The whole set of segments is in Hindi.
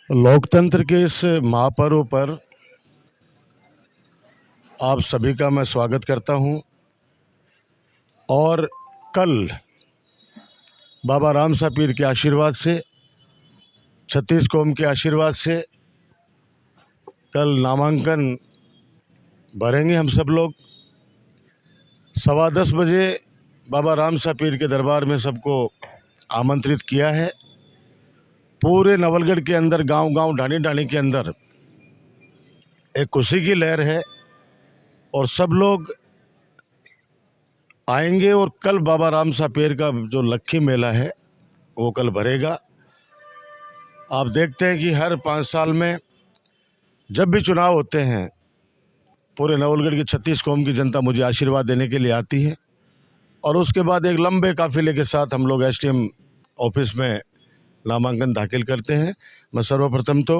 लोकतंत्र के इस महापर्व पर आप सभी का मैं स्वागत करता हूं और कल बाबा राम सा पीर के आशीर्वाद से, छत्तीस कौम के आशीर्वाद से कल नामांकन भरेंगे हम सब लोग। 10:15 बजे बाबा राम सा पीर के दरबार में सबको आमंत्रित किया है। पूरे नवलगढ़ के अंदर, गांव-गांव, ढाणी-ढाणी के अंदर एक खुशी की लहर है और सब लोग आएंगे और कल बाबा राम सा पीर का जो लक्खी मेला है वो कल भरेगा। आप देखते हैं कि हर 5 साल में जब भी चुनाव होते हैं, पूरे नवलगढ़ की 36 कौम की जनता मुझे आशीर्वाद देने के लिए आती है और उसके बाद एक लंबे काफिले के साथ हम लोग एसडीएम ऑफिस में नामांकन दाखिल करते हैं। मैं सर्वप्रथम तो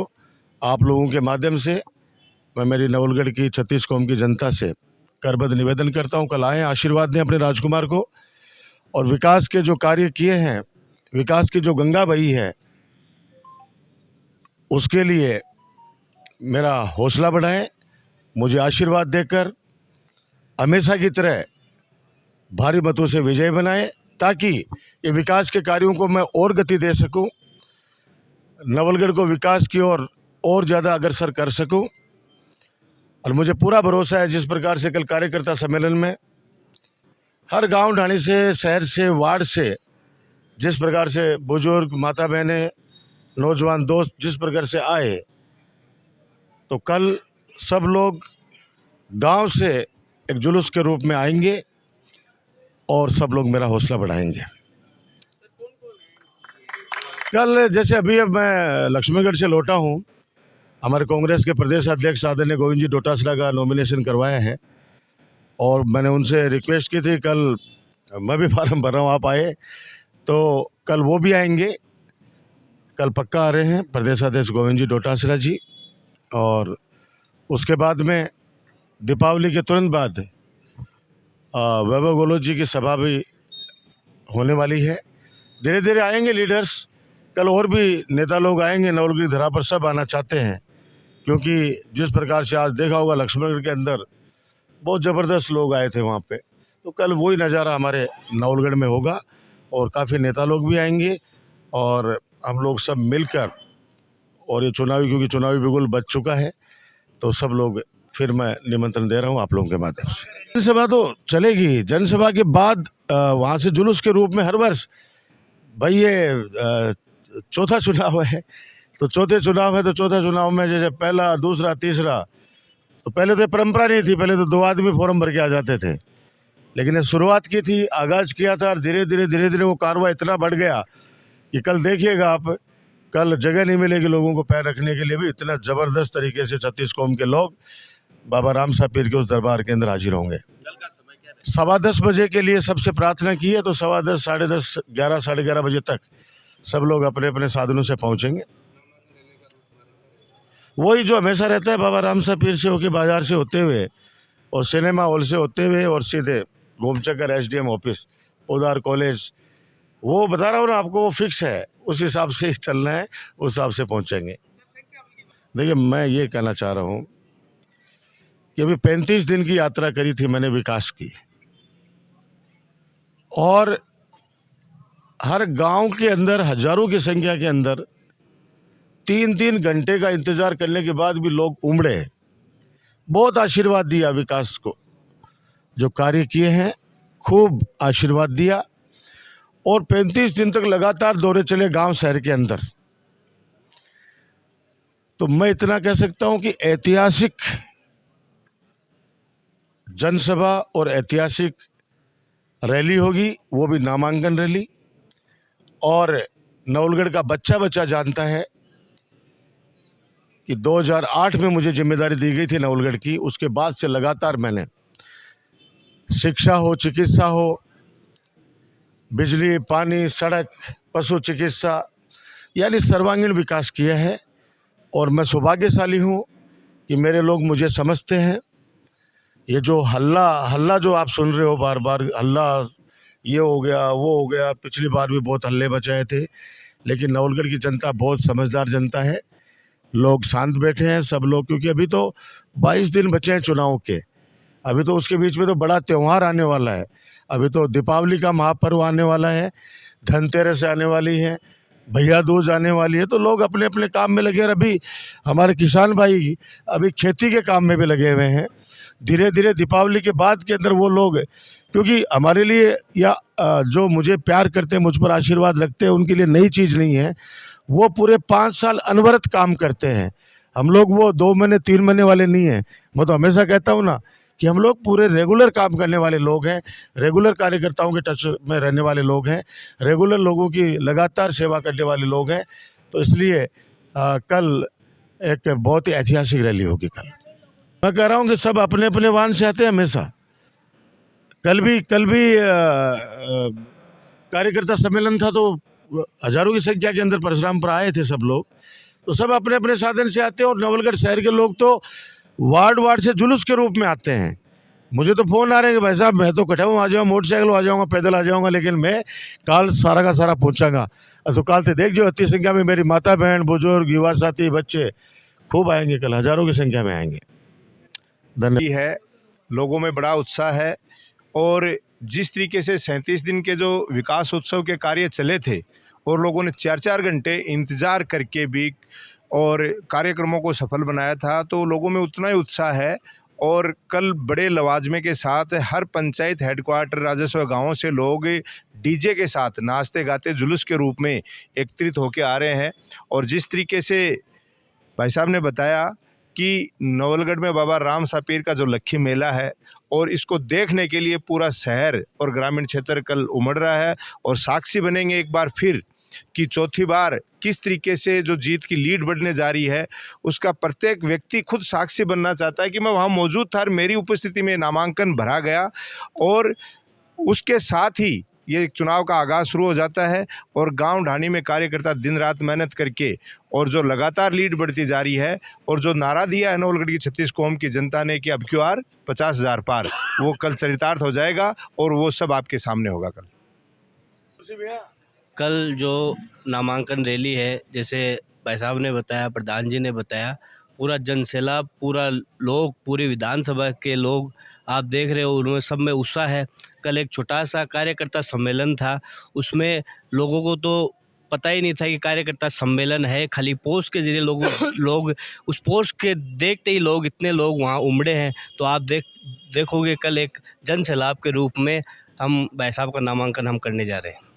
आप लोगों के माध्यम से मैं मेरी नवलगढ़ की 36 कौम की जनता से करबद्ध निवेदन करता हूं, कल आएँ, आशीर्वाद दें अपने राजकुमार को और विकास के जो कार्य किए हैं, विकास की जो गंगा बही है, उसके लिए मेरा हौसला बढ़ाएं, मुझे आशीर्वाद देकर हमेशा की तरह भारी मतों से विजय बनाएं ताकि ये विकास के कार्यों को मैं और गति दे सकूं, नवलगढ़ को विकास की ओर और ज़्यादा अग्रसर कर सकूं। और मुझे पूरा भरोसा है जिस प्रकार से कल कार्यकर्ता सम्मेलन में हर गांव ढाणी से, शहर से, वार्ड से, जिस प्रकार से बुजुर्ग, माता बहनें, नौजवान दोस्त जिस प्रकार से आए, तो कल सब लोग गांव से एक जुलूस के रूप में आएंगे और सब लोग मेरा हौसला बढ़ाएंगे। कल जैसे अभी अब मैं लक्ष्मणगढ़ से लौटा हूं, हमारे कांग्रेस के प्रदेश अध्यक्ष आदरणीय गोविंद जी डोटासरा का नॉमिनेशन करवाया है और मैंने उनसे रिक्वेस्ट की थी, कल मैं भी फार्म भर रहा हूँ, आप आए तो कल वो भी आएंगे। कल पक्का आ रहे हैं प्रदेश अध्यक्ष गोविंद जी डोटासरा जी। और उसके बाद में दीपावली के तुरंत बाद वैभव गहलोत जी की सभा भी होने वाली है। धीरे धीरे आएंगे लीडर्स, कल और भी नेता लोग आएंगे। नवलगढ़ धरा पर सब आना चाहते हैं क्योंकि जिस प्रकार से आज देखा होगा लक्ष्मणगढ़ के अंदर बहुत ज़बरदस्त लोग आए थे वहाँ पे, तो कल वही नज़ारा हमारे नवलगढ़ में होगा और काफ़ी नेता लोग भी आएंगे और हम लोग सब मिलकर, और ये चुनावी, क्योंकि चुनावी बिगुल बच चुका है, तो सब लोग फिर मैं निमंत्रण दे रहा हूँ आप लोगों के माध्यम से। जनसभा तो चलेगी, जनसभा के बाद वहाँ से जुलूस के रूप में हर वर्ष, भाई ये चौथा चुनाव है तो चौथे चुनाव है तो चौथा चुनाव में जैसे पहला, दूसरा, तीसरा, तो पहले तो परंपरा नहीं थी, पहले तो 2 आदमी फॉर्म भर के आ जाते थे, लेकिन शुरुआत की थी, आगाज़ किया था और धीरे धीरे वो कारवां इतना बढ़ गया कि कल देखिएगा आप, कल जगह नहीं मिलेगी लोगों को पैर रखने के लिए भी। इतना ज़बरदस्त तरीके से 36 कौम के लोग बाबा राम सा पीर के उस दरबार के अंदर हाजिर होंगे। 10:15 बजे के लिए सबसे प्रार्थना की है, तो 10:15, 10:30, 11, 11:30 बजे तक सब लोग अपने अपने साधनों से पहुंचेंगे। वही जो हमेशा रहता है, बाबा राम सा पीर से होके बाजार से होते हुए और सिनेमा हॉल से होते हुए और सीधे गोमचक्कर एसडीएम ऑफिस, पोदार कॉलेज, वो बता रहा हूँ ना आपको, वो फिक्स है, उस हिसाब से चलना है, उस हिसाब से पहुंचेंगे। देखिए, मैं ये कहना चाह रहा हूँ कि अभी 35 दिन की यात्रा करी थी मैंने विकास की, और हर गांव के अंदर हजारों की संख्या के अंदर 3-3 घंटे का इंतजार करने के बाद भी लोग उमड़े, बहुत आशीर्वाद दिया विकास को, जो कार्य किए हैं खूब आशीर्वाद दिया और 35 दिन तक लगातार दौरे चले गांव शहर के अंदर। तो मैं इतना कह सकता हूं कि ऐतिहासिक जनसभा और ऐतिहासिक रैली होगी, वो भी नामांकन रैली। और नवलगढ़ का बच्चा बच्चा जानता है कि 2008 में मुझे जिम्मेदारी दी गई थी नवलगढ़ की, उसके बाद से लगातार मैंने शिक्षा हो, चिकित्सा हो, बिजली, पानी, सड़क, पशु चिकित्सा, यानी सर्वांगीण विकास किया है। और मैं सौभाग्यशाली हूँ कि मेरे लोग मुझे समझते हैं। ये जो हल्ला जो आप सुन रहे हो बार बार, हल्ला ये हो गया, वो हो गया, पिछली बार भी बहुत हल्ले मचाए थे, लेकिन नवलगढ़ की जनता बहुत समझदार जनता है। लोग शांत बैठे हैं सब लोग, क्योंकि अभी तो 22 दिन बचे हैं चुनाव के। अभी तो उसके बीच में तो बड़ा त्यौहार आने वाला है। अभी तो दीपावली का महापर्व आने वाला है, धनतेरस आने वाली है, भैया दूज आने वाली है। तो लोग अपने अपने काम में लगे, और अभी हमारे किसान भाई अभी खेती के काम में भी लगे हुए हैं। धीरे धीरे दीपावली के बाद के अंदर वो लोग, क्योंकि हमारे लिए या जो मुझे प्यार करते हैं, मुझ पर आशीर्वाद रखते हैं, उनके लिए नई चीज़ नहीं है। वो पूरे 5 साल अनवरत काम करते हैं। हम लोग वो 2 महीने 3 महीने वाले नहीं हैं। मैं तो हमेशा कहता हूँ ना कि हम लोग पूरे रेगुलर काम करने वाले लोग हैं, रेगुलर कार्यकर्ताओं के टच में रहने वाले लोग हैं, रेगुलर लोगों की लगातार सेवा करने वाले लोग हैं। तो इसलिए कल एक बहुत ही ऐतिहासिक रैली होगी। कल मैं कह रहा हूँ कि सब अपने अपने वाहन से आते हैं हमेशा। कल भी कार्यकर्ता सम्मेलन था, तो हजारों की संख्या के अंदर परशुराम पर आए थे सब लोग। तो सब अपने अपने साधन से आते हैं, और नवलगढ़ शहर के लोग तो वार्ड वार्ड से जुलूस के रूप में आते हैं। मुझे तो फ़ोन आ रहे हैं कि भाई साहब मैं तो कटाऊँ आ जाऊँ, मोटरसाइकिल आ जाऊँगा, पैदल आ जाऊँगा, लेकिन मैं काल सारा का सारा पहुँचाऊँगा। तो काल से देख जो अति संख्या में मेरी माता बहन, बुजुर्ग, युवा साथी, बच्चे खूब आएंगे, कल हजारों की संख्या में आएंगे। धन्यवाद है, लोगों में बड़ा उत्साह है। और जिस तरीके से 37 दिन के जो विकास उत्सव के कार्य चले थे, और लोगों ने 4-4 घंटे इंतज़ार करके भी और कार्यक्रमों को सफल बनाया था, तो लोगों में उतना ही उत्साह है। और कल बड़े लवाजमे के साथ हर पंचायत हेडक्वार्टर, राजस्व गांवों से लोग डीजे के साथ नाचते गाते जुलूस के रूप में एकत्रित होकर आ रहे हैं। और जिस तरीके से भाई साहब ने बताया कि नवलगढ़ में बाबा राम सापीर का जो लक्खी मेला है, और इसको देखने के लिए पूरा शहर और ग्रामीण क्षेत्र कल उमड़ रहा है। और साक्षी बनेंगे एक बार फिर कि चौथी बार किस तरीके से जो जीत की लीड बढ़ने जा रही है, उसका प्रत्येक व्यक्ति खुद साक्षी बनना चाहता है कि मैं वहाँ मौजूद था और मेरी उपस्थिति में नामांकन भरा गया। और उसके साथ ही ये चुनाव का आगाज़ शुरू हो जाता है, और गांव ढाणी में कार्यकर्ता दिन रात मेहनत करके, और जो लगातार लीड बढ़ती जा रही है, और जो नारा दिया है नवलगढ़ की 36 कौम की जनता ने कि अब की बार 50,000 पार, वो कल चरितार्थ हो जाएगा, और वो सब आपके सामने होगा। कल जो नामांकन रैली है, जैसे भाई साहब ने बताया, प्रधान जी ने बताया, पूरा जनसैलाब, पूरा लोग, पूरी विधानसभा के लोग आप देख रहे हो, उनमें सब में उत्साह है। कल एक छोटा सा कार्यकर्ता सम्मेलन था, उसमें लोगों को तो पता ही नहीं था कि कार्यकर्ता सम्मेलन है। खाली पोस्ट के जरिए लोग उस पोस्ट के देखते ही लोग, इतने लोग वहाँ उमड़े हैं। तो आप देखोगे कल एक जनसैलाब के रूप में हम भाई साहब का नामांकन हम करने जा रहे हैं।